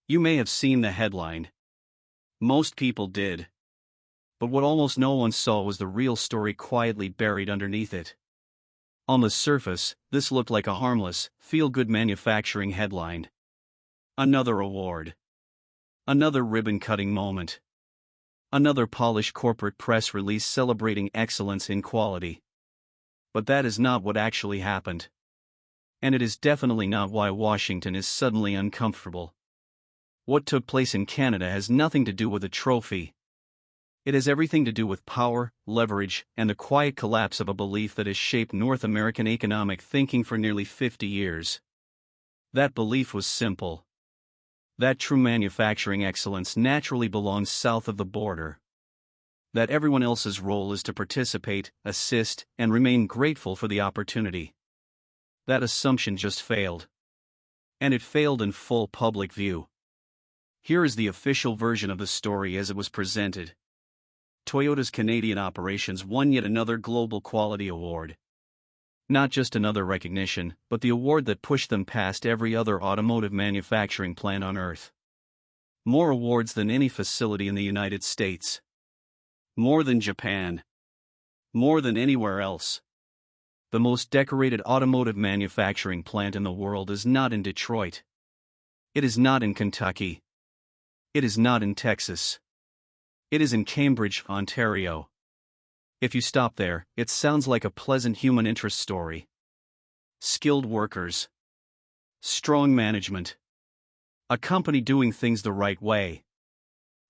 You may have seen the headline. Most people did. But what almost no one saw was the real story quietly buried underneath it. On the surface, this looked like a harmless, feel-good manufacturing headline. Another award. Another ribbon-cutting moment. Another polished corporate press release celebrating excellence in quality. But that is not what actually happened. And it is definitely not why Washington is suddenly uncomfortable. What took place in Canada has nothing to do with a trophy. It has everything to do with power, leverage, and the quiet collapse of a belief that has shaped North American economic thinking for nearly 50 years. That belief was simple. That true manufacturing excellence naturally belongs south of the border. That everyone else's role is to participate, assist, and remain grateful for the opportunity. That assumption just failed. And it failed in full public view. Here is the official version of the story as it was presented. Toyota's Canadian operations won yet another Global Quality Award. Not just another recognition, but the award that pushed them past every other automotive manufacturing plant on Earth. More awards than any facility in the United States. More than Japan. More than anywhere else. The most decorated automotive manufacturing plant in the world is not in Detroit. It is not in Kentucky. It is not in Texas. It is in Cambridge, Ontario. If you stop there, it sounds like a pleasant human interest story. Skilled workers. Strong management. A company doing things the right way.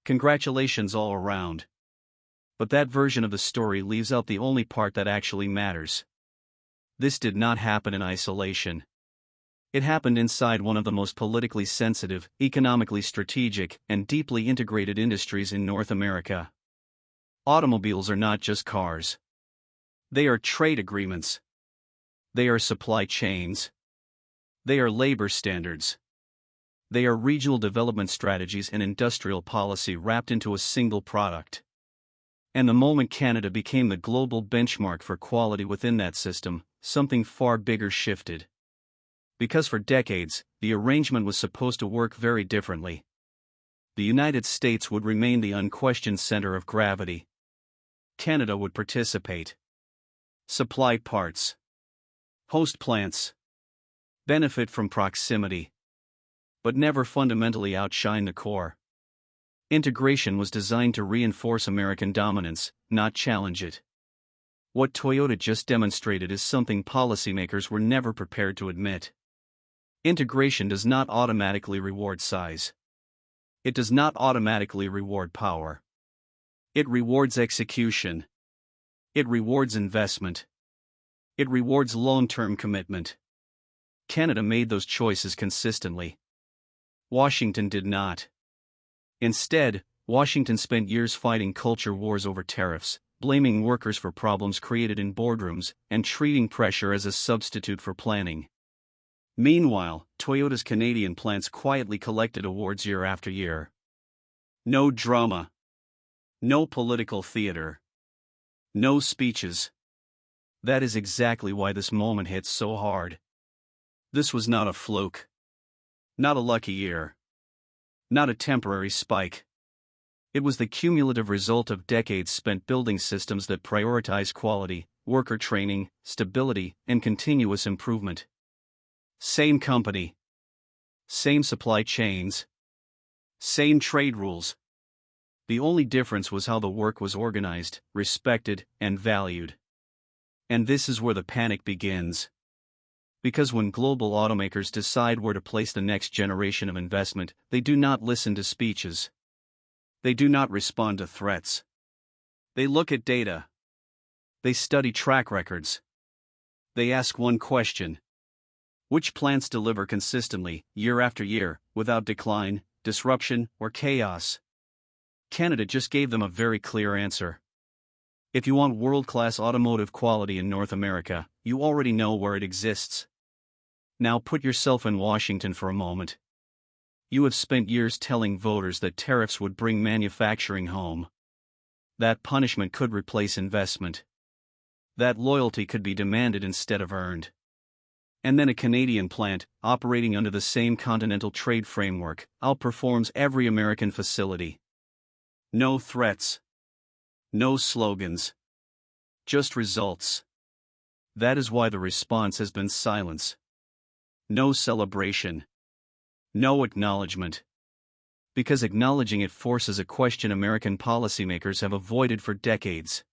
Congratulations all around. But that version of the story leaves out the only part that actually matters. This did not happen in isolation. It happened inside one of the most politically sensitive, economically strategic, and deeply integrated industries in North America. Automobiles are not just cars. They are trade agreements. They are supply chains. They are labor standards. They are regional development strategies and industrial policy wrapped into a single product. And the moment Canada became the global benchmark for quality within that system, something far bigger shifted. Because for decades, the arrangement was supposed to work very differently. The United States would remain the unquestioned center of gravity. Canada would participate. Supply parts. Host plants. Benefit from proximity. But never fundamentally outshine the core. Integration was designed to reinforce American dominance, not challenge it. What Toyota just demonstrated is something policymakers were never prepared to admit. Integration does not automatically reward size. It does not automatically reward power. It rewards execution. It rewards investment. It rewards long-term commitment. Canada made those choices consistently. Washington did not. Instead, Washington spent years fighting culture wars over tariffs, blaming workers for problems created in boardrooms, and treating pressure as a substitute for planning. Meanwhile, Toyota's Canadian plants quietly collected awards year after year. No drama. No political theater. No speeches. That is exactly why this moment hits so hard. This was not a fluke. Not a lucky year. Not a temporary spike. It was the cumulative result of decades spent building systems that prioritize quality, worker training, stability, and continuous improvement. Same company. Same supply chains. Same trade rules. The only difference was how the work was organized, respected, and valued. And this is where the panic begins. Because when global automakers decide where to place the next generation of investment, they do not listen to speeches. They do not respond to threats. They look at data. They study track records. They ask one question. Which plants deliver consistently, year after year, without decline, disruption, or chaos? Canada just gave them a very clear answer. If you want world-class automotive quality in North America, you already know where it exists. Now put yourself in Washington for a moment. You have spent years telling voters that tariffs would bring manufacturing home. That punishment could replace investment. That loyalty could be demanded instead of earned. And then a Canadian plant, operating under the same continental trade framework, outperforms every American facility. No threats. No slogans. Just results. That is why the response has been silence. No celebration. No acknowledgement. Because acknowledging it forces a question American policymakers have avoided for decades.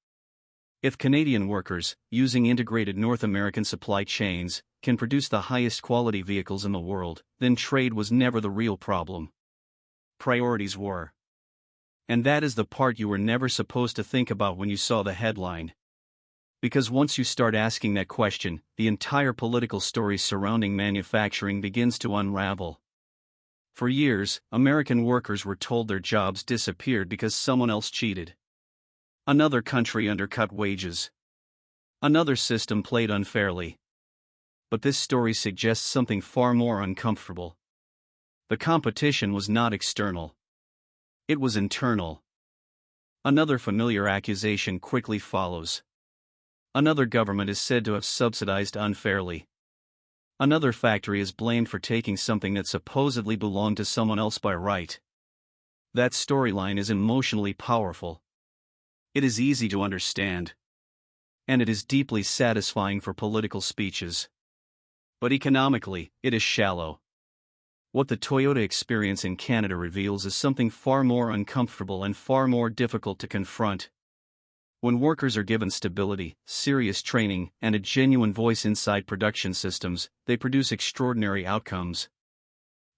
If Canadian workers, using integrated North American supply chains, can produce the highest quality vehicles in the world, then trade was never the real problem. Priorities were. And that is the part you were never supposed to think about when you saw the headline. Because once you start asking that question, the entire political story surrounding manufacturing begins to unravel. For years, American workers were told their jobs disappeared because someone else cheated. Another country undercut wages. Another system played unfairly. But this story suggests something far more uncomfortable. The competition was not external. It was internal. Another familiar accusation quickly follows. Another government is said to have subsidized unfairly. Another factory is blamed for taking something that supposedly belonged to someone else by right. That storyline is emotionally powerful. It is easy to understand. And it is deeply satisfying for political speeches. But economically, it is shallow. What the Toyota experience in Canada reveals is something far more uncomfortable and far more difficult to confront. When workers are given stability, serious training, and a genuine voice inside production systems, they produce extraordinary outcomes.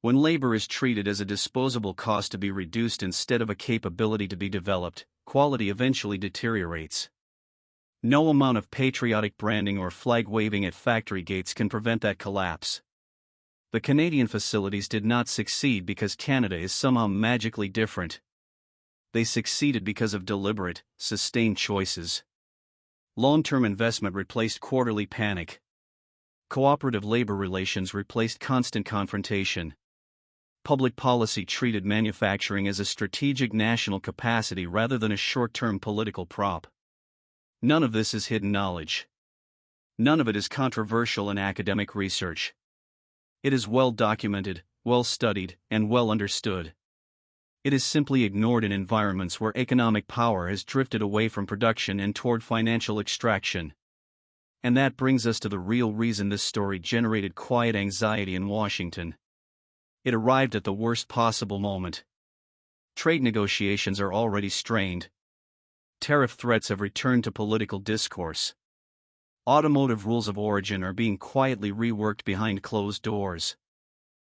When labor is treated as a disposable cost to be reduced instead of a capability to be developed, quality eventually deteriorates. No amount of patriotic branding or flag waving at factory gates can prevent that collapse. The Canadian facilities did not succeed because Canada is somehow magically different. They succeeded because of deliberate, sustained choices. Long-term investment replaced quarterly panic. Cooperative labor relations replaced constant confrontation. Public policy treated manufacturing as a strategic national capacity rather than a short-term political prop. None of this is hidden knowledge. None of it is controversial in academic research. It is well documented, well studied, and well understood. It is simply ignored in environments where economic power has drifted away from production and toward financial extraction. And that brings us to the real reason this story generated quiet anxiety in Washington. It arrived at the worst possible moment. Trade negotiations are already strained. Tariff threats have returned to political discourse. Automotive rules of origin are being quietly reworked behind closed doors.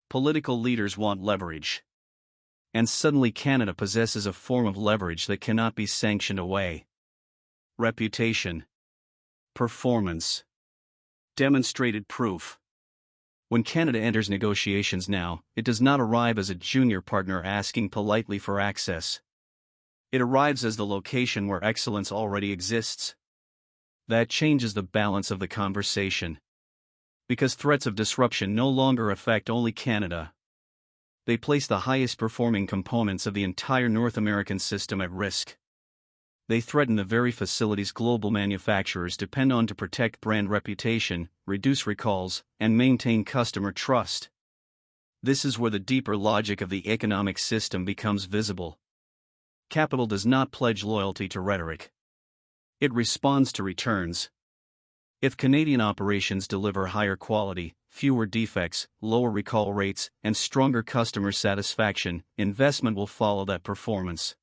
Political leaders want leverage. And suddenly Canada possesses a form of leverage that cannot be sanctioned away. Reputation. Performance. Demonstrated proof. When Canada enters negotiations now, it does not arrive as a junior partner asking politely for access. It arrives as the location where excellence already exists. That changes the balance of the conversation. Because threats of disruption no longer affect only Canada. They place the highest performing components of the entire North American system at risk. They threaten the very facilities global manufacturers depend on to protect brand reputation, reduce recalls, and maintain customer trust. This is where the deeper logic of the economic system becomes visible. Capital does not pledge loyalty to rhetoric. It responds to returns. If Canadian operations deliver higher quality, fewer defects, lower recall rates, and stronger customer satisfaction, investment will follow that performance.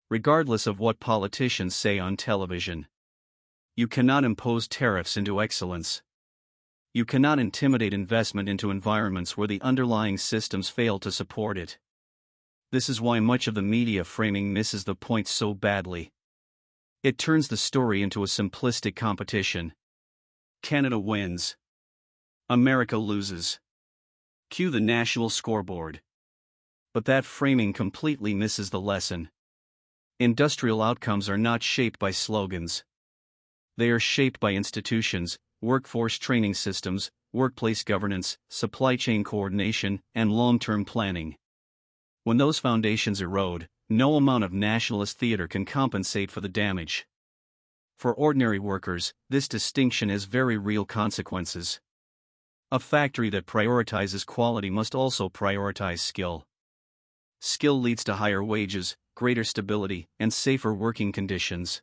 Regardless of what politicians say on television. You cannot impose tariffs into excellence. You cannot intimidate investment into environments where the underlying systems fail to support it. This is why much of the media framing misses the point so badly. It turns the story into a simplistic competition. Canada wins. America loses. Cue the national scoreboard. But that framing completely misses the lesson. Industrial outcomes are not shaped by slogans. They are shaped by institutions, workforce training systems, workplace governance, supply chain coordination, and long-term planning. When those foundations erode, no amount of nationalist theater can compensate for the damage. For ordinary workers, this distinction has very real consequences. A factory that prioritizes quality must also prioritize skill. Skill leads to higher wages, greater stability, and safer working conditions.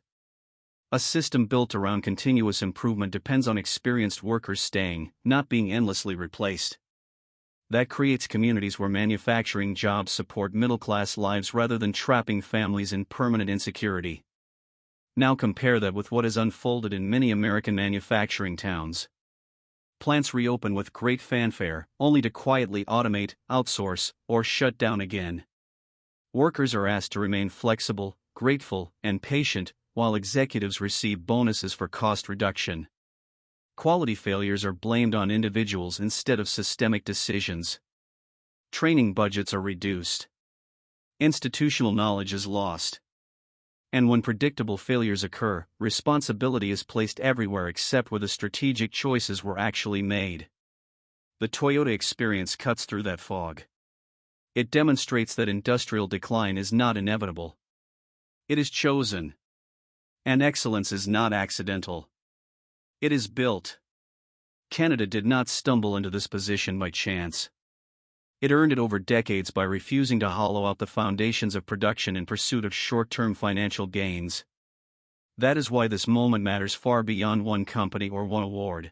A system built around continuous improvement depends on experienced workers staying, not being endlessly replaced. That creates communities where manufacturing jobs support middle-class lives rather than trapping families in permanent insecurity. Now compare that with what has unfolded in many American manufacturing towns. Plants reopen with great fanfare, only to quietly automate, outsource, or shut down again. Workers are asked to remain flexible, grateful, and patient, while executives receive bonuses for cost reduction. Quality failures are blamed on individuals instead of systemic decisions. Training budgets are reduced. Institutional knowledge is lost. And when predictable failures occur, responsibility is placed everywhere except where the strategic choices were actually made. The Toyota experience cuts through that fog. It demonstrates that industrial decline is not inevitable. It is chosen. And excellence is not accidental. It is built. Canada did not stumble into this position by chance. It earned it over decades by refusing to hollow out the foundations of production in pursuit of short-term financial gains. That is why this moment matters far beyond one company or one award.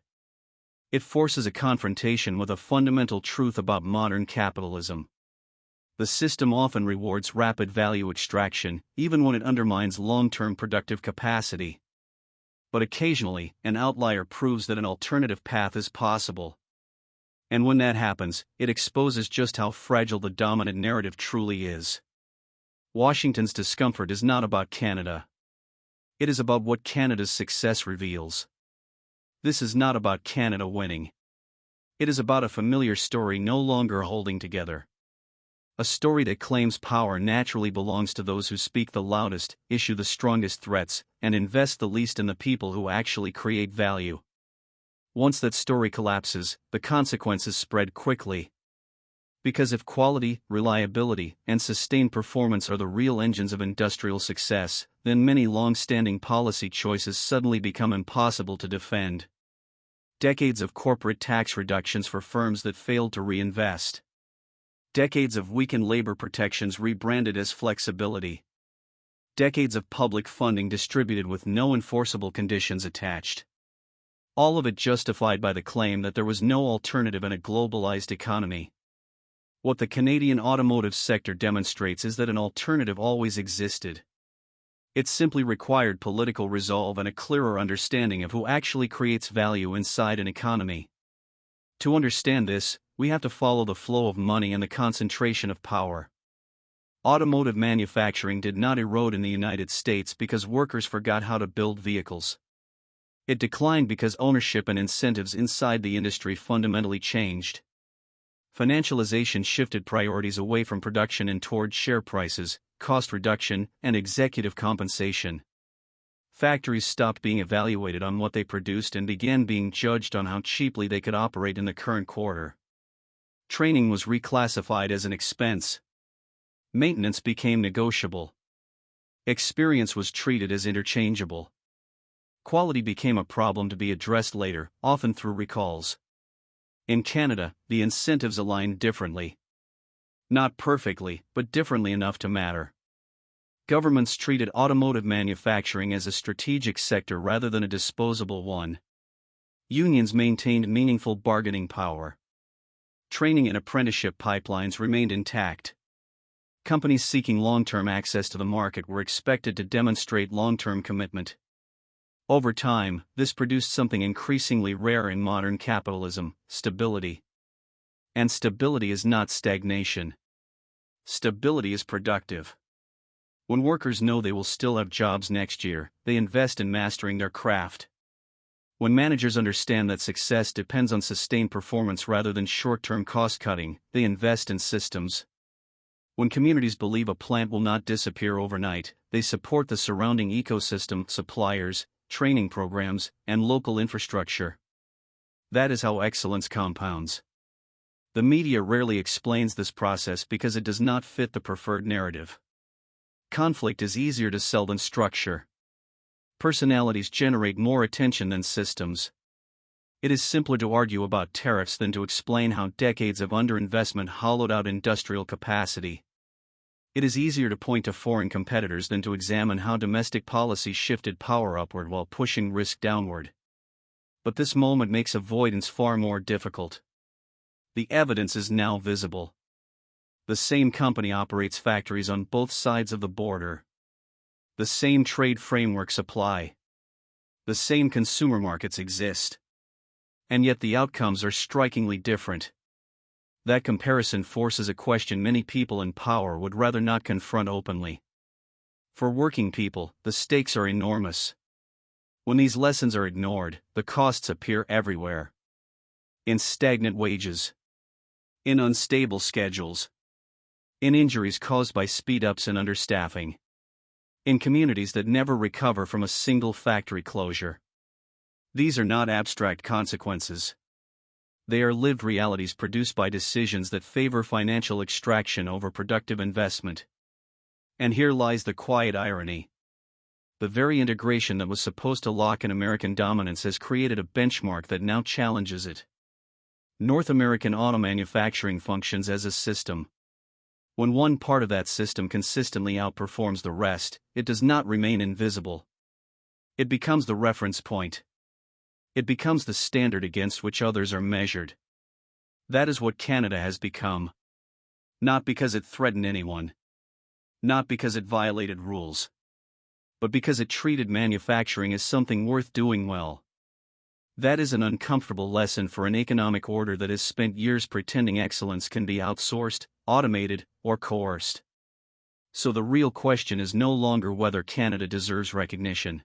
It forces a confrontation with a fundamental truth about modern capitalism. The system often rewards rapid value extraction, even when it undermines long-term productive capacity. But occasionally, an outlier proves that an alternative path is possible. And when that happens, it exposes just how fragile the dominant narrative truly is. Washington's discomfort is not about Canada. It is about what Canada's success reveals. This is not about Canada winning. It is about a familiar story no longer holding together. A story that claims power naturally belongs to those who speak the loudest, issue the strongest threats, and invest the least in the people who actually create value. Once that story collapses, the consequences spread quickly. Because if quality, reliability, and sustained performance are the real engines of industrial success, then many long-standing policy choices suddenly become impossible to defend. Decades of corporate tax reductions for firms that failed to reinvest. Decades of weakened labor protections rebranded as flexibility. Decades of public funding distributed with no enforceable conditions attached. All of it justified by the claim that there was no alternative in a globalized economy. What the Canadian automotive sector demonstrates is that an alternative always existed. It simply required political resolve and a clearer understanding of who actually creates value inside an economy. To understand this, we have to follow the flow of money and the concentration of power. Automotive manufacturing did not erode in the United States because workers forgot how to build vehicles. It declined because ownership and incentives inside the industry fundamentally changed. Financialization shifted priorities away from production and toward share prices, cost reduction, and executive compensation. Factories stopped being evaluated on what they produced and began being judged on how cheaply they could operate in the current quarter. Training was reclassified as an expense. Maintenance became negotiable. Experience was treated as interchangeable. Quality became a problem to be addressed later, often through recalls. In Canada, the incentives aligned differently. Not perfectly, but differently enough to matter. Governments treated automotive manufacturing as a strategic sector rather than a disposable one. Unions maintained meaningful bargaining power. Training and apprenticeship pipelines remained intact. Companies seeking long-term access to the market were expected to demonstrate long-term commitment. Over time, this produced something increasingly rare in modern capitalism: stability. And stability is not stagnation. Stability is productive. When workers know they will still have jobs next year, they invest in mastering their craft. When managers understand that success depends on sustained performance rather than short-term cost-cutting, they invest in systems. When communities believe a plant will not disappear overnight, they support the surrounding ecosystem, suppliers, training programs, and local infrastructure. That is how excellence compounds. The media rarely explains this process because it does not fit the preferred narrative. Conflict is easier to sell than structure. Personalities generate more attention than systems. It is simpler to argue about tariffs than to explain how decades of underinvestment hollowed out industrial capacity. It is easier to point to foreign competitors than to examine how domestic policy shifted power upward while pushing risk downward. But this moment makes avoidance far more difficult. The evidence is now visible. The same company operates factories on both sides of the border. The same trade frameworks apply. The same consumer markets exist. And yet the outcomes are strikingly different. That comparison forces a question many people in power would rather not confront openly. For working people, the stakes are enormous. When these lessons are ignored, the costs appear everywhere. In stagnant wages. In unstable schedules. In injuries caused by speed-ups and understaffing. In communities that never recover from a single factory closure. These are not abstract consequences. They are lived realities produced by decisions that favor financial extraction over productive investment. And here lies the quiet irony. The very integration that was supposed to lock in American dominance has created a benchmark that now challenges it. North American auto manufacturing functions as a system. When one part of that system consistently outperforms the rest, it does not remain invisible. It becomes the reference point. It becomes the standard against which others are measured. That is what Canada has become. Not because it threatened anyone. Not because it violated rules. But because it treated manufacturing as something worth doing well. That is an uncomfortable lesson for an economic order that has spent years pretending excellence can be outsourced, automated, or coerced. So the real question is no longer whether Canada deserves recognition.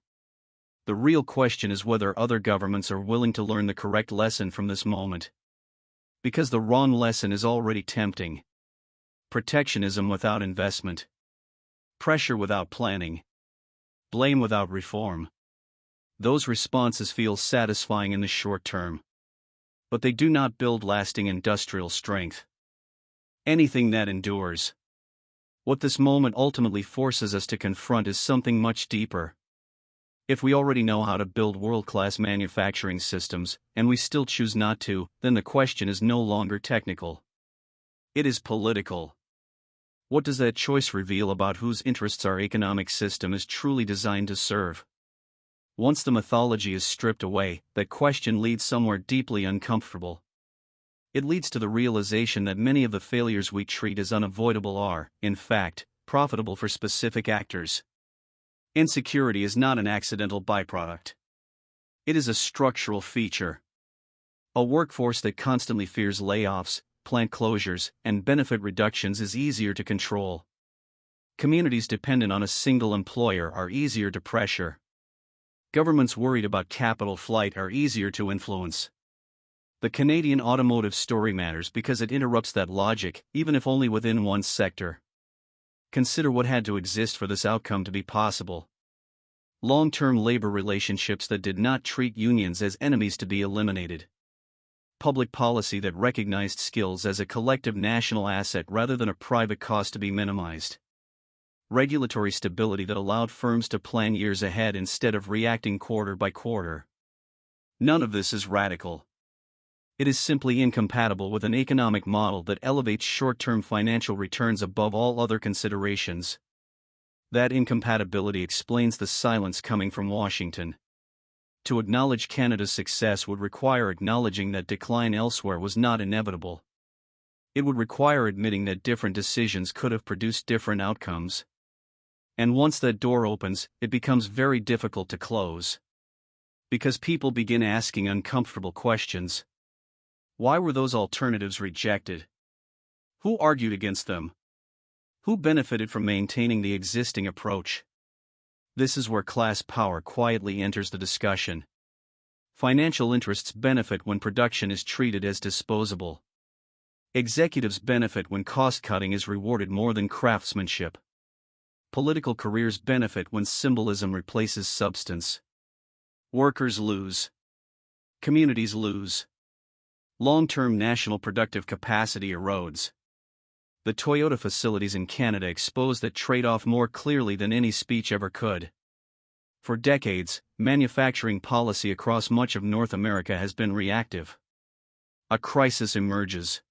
The real question is whether other governments are willing to learn the correct lesson from this moment. Because the wrong lesson is already tempting. Protectionism without investment. Pressure without planning. Blame without reform. Those responses feel satisfying in the short term. But they do not build lasting industrial strength. Anything that endures. What this moment ultimately forces us to confront is something much deeper. If we already know how to build world-class manufacturing systems, and we still choose not to, then the question is no longer technical. It is political. What does that choice reveal about whose interests our economic system is truly designed to serve? Once the mythology is stripped away, that question leads somewhere deeply uncomfortable. It leads to the realization that many of the failures we treat as unavoidable are, in fact, profitable for specific actors. Insecurity is not an accidental byproduct. It is a structural feature. A workforce that constantly fears layoffs, plant closures, and benefit reductions is easier to control. Communities dependent on a single employer are easier to pressure. Governments worried about capital flight are easier to influence. The Canadian automotive story matters because it interrupts that logic, even if only within one sector. Consider what had to exist for this outcome to be possible. Long-term labor relationships that did not treat unions as enemies to be eliminated. Public policy that recognized skills as a collective national asset rather than a private cost to be minimized. Regulatory stability that allowed firms to plan years ahead instead of reacting quarter by quarter. None of this is radical. It is simply incompatible with an economic model that elevates short-term financial returns above all other considerations. That incompatibility explains the silence coming from Washington. To acknowledge Canada's success would require acknowledging that decline elsewhere was not inevitable. It would require admitting that different decisions could have produced different outcomes. And once that door opens, it becomes very difficult to close. Because people begin asking uncomfortable questions. Why were those alternatives rejected? Who argued against them? Who benefited from maintaining the existing approach? This is where class power quietly enters the discussion. Financial interests benefit when production is treated as disposable. Executives benefit when cost-cutting is rewarded more than craftsmanship. Political careers benefit when symbolism replaces substance. Workers lose. Communities lose. Long-term national productive capacity erodes. The Toyota facilities in Canada expose that trade-off more clearly than any speech ever could. For decades, manufacturing policy across much of North America has been reactive. A crisis emerges.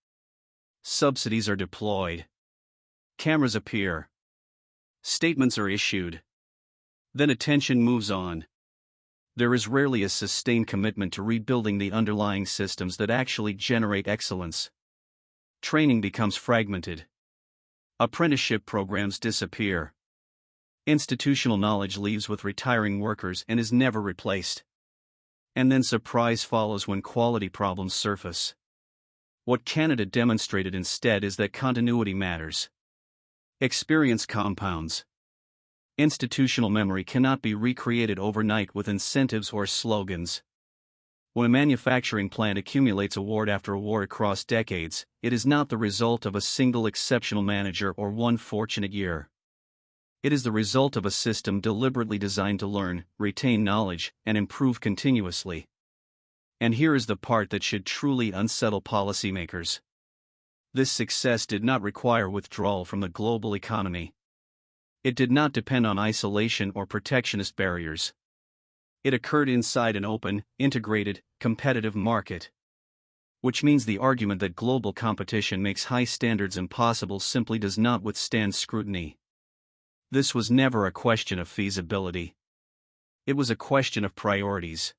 Subsidies are deployed. Cameras appear. Statements are issued. Then attention moves on. There is rarely a sustained commitment to rebuilding the underlying systems that actually generate excellence. Training becomes fragmented. Apprenticeship programs disappear. Institutional knowledge leaves with retiring workers and is never replaced. And then surprise follows when quality problems surface. What Canada demonstrated instead is that continuity matters. Experience compounds. Institutional memory cannot be recreated overnight with incentives or slogans. When a manufacturing plant accumulates award after award across decades, it is not the result of a single exceptional manager or one fortunate year. It is the result of a system deliberately designed to learn, retain knowledge, and improve continuously. And here is the part that should truly unsettle policymakers. This success did not require withdrawal from the global economy. It did not depend on isolation or protectionist barriers. It occurred inside an open, integrated, competitive market. Which means the argument that global competition makes high standards impossible simply does not withstand scrutiny. This was never a question of feasibility. It was a question of priorities.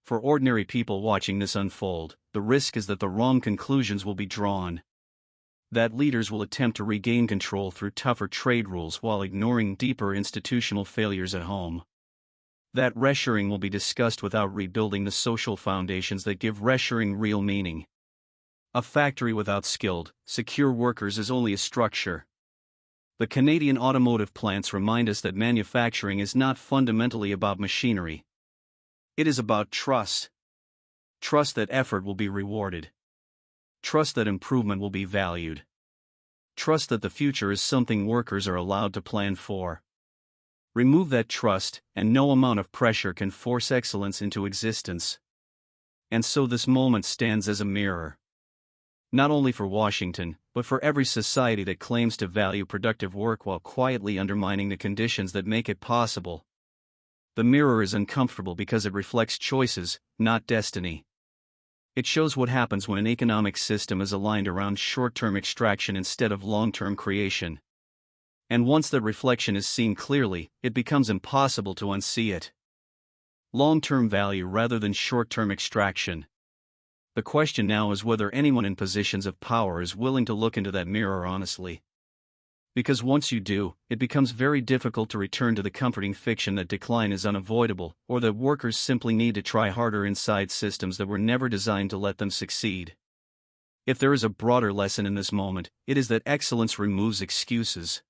For ordinary people watching this unfold, the risk is that the wrong conclusions will be drawn. That leaders will attempt to regain control through tougher trade rules while ignoring deeper institutional failures at home. That reshoring will be discussed without rebuilding the social foundations that give reshoring real meaning. A factory without skilled, secure workers is only a structure. The Canadian automotive plants remind us that manufacturing is not fundamentally about machinery. It is about trust. Trust that effort will be rewarded. Trust that improvement will be valued. Trust that the future is something workers are allowed to plan for. Remove that trust, and no amount of pressure can force excellence into existence. And so this moment stands as a mirror. Not only for Washington, but for every society that claims to value productive work while quietly undermining the conditions that make it possible. The mirror is uncomfortable because it reflects choices, not destiny. It shows what happens when an economic system is aligned around short-term extraction instead of long-term creation. And once that reflection is seen clearly, it becomes impossible to unsee it. Long-term value rather than short-term extraction. The question now is whether anyone in positions of power is willing to look into that mirror honestly. Because once you do, it becomes very difficult to return to the comforting fiction that decline is unavoidable, or that workers simply need to try harder inside systems that were never designed to let them succeed. If there is a broader lesson in this moment, it is that excellence removes excuses.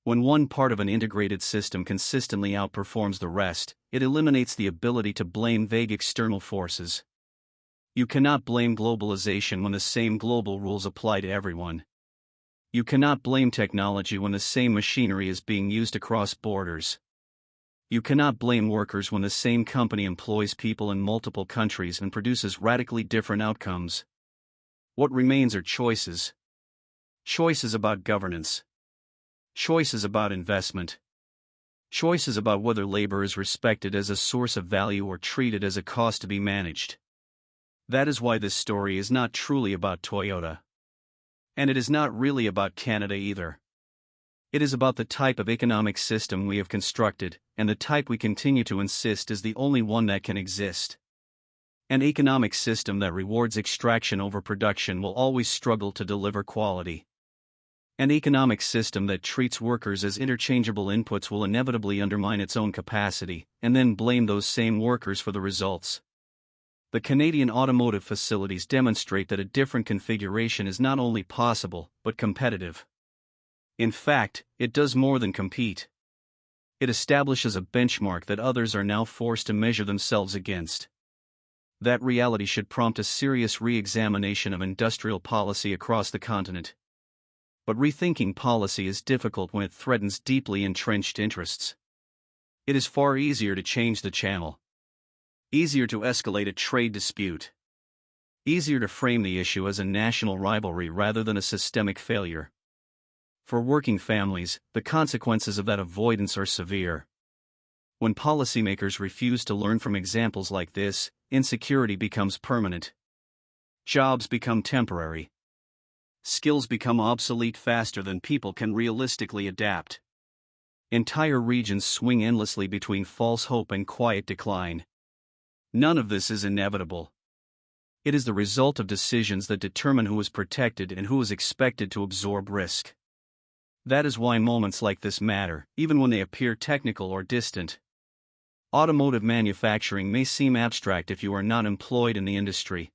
When one part of an integrated system consistently outperforms the rest, it eliminates the ability to blame vague external forces. You cannot blame globalization when the same global rules apply to everyone. You cannot blame technology when the same machinery is being used across borders. You cannot blame workers when the same company employs people in multiple countries and produces radically different outcomes. What remains are choices. Choices about governance. Choices about investment. Choices about whether labor is respected as a source of value or treated as a cost to be managed. That is why this story is not truly about Toyota. And it is not really about Canada either. It is about the type of economic system we have constructed, and the type we continue to insist is the only one that can exist. An economic system that rewards extraction over production will always struggle to deliver quality. An economic system that treats workers as interchangeable inputs will inevitably undermine its own capacity, and then blame those same workers for the results. The Canadian automotive facilities demonstrate that a different configuration is not only possible, but competitive. In fact, it does more than compete. It establishes a benchmark that others are now forced to measure themselves against. That reality should prompt a serious re-examination of industrial policy across the continent. But rethinking policy is difficult when it threatens deeply entrenched interests. It is far easier to change the channel. Easier to escalate a trade dispute. Easier to frame the issue as a national rivalry rather than a systemic failure. For working families, the consequences of that avoidance are severe. When policymakers refuse to learn from examples like this, insecurity becomes permanent. Jobs become temporary. Skills become obsolete faster than people can realistically adapt. Entire regions swing endlessly between false hope and quiet decline. None of this is inevitable. It is the result of decisions that determine who is protected and who is expected to absorb risk. That is why moments like this matter, even when they appear technical or distant. Automotive manufacturing may seem abstract if you are not employed in the industry.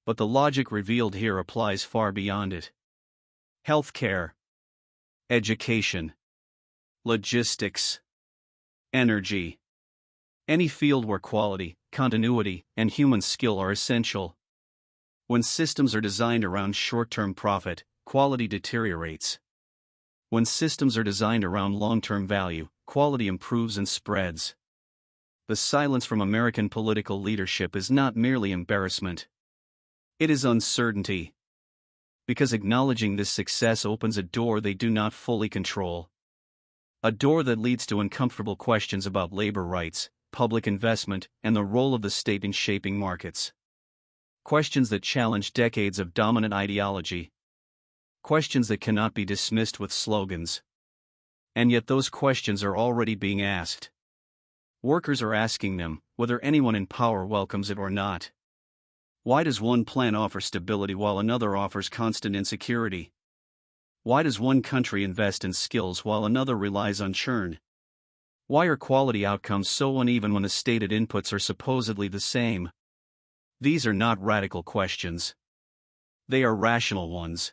But the logic revealed here applies far beyond it. Healthcare, education, logistics, energy. Any field where quality, continuity, and human skill are essential. When systems are designed around short-term profit, quality deteriorates. When systems are designed around long-term value, quality improves and spreads. The silence from American political leadership is not merely embarrassment. It is uncertainty. Because acknowledging this success opens a door they do not fully control. A door that leads to uncomfortable questions about labor rights, public investment, and the role of the state in shaping markets. Questions that challenge decades of dominant ideology. Questions that cannot be dismissed with slogans. And yet those questions are already being asked. Workers are asking them, whether anyone in power welcomes it or not. Why does one plan offer stability while another offers constant insecurity? Why does one country invest in skills while another relies on churn? Why are quality outcomes so uneven when the stated inputs are supposedly the same? These are not radical questions. They are rational ones.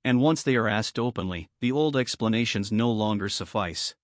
And once they are asked openly, the old explanations no longer suffice.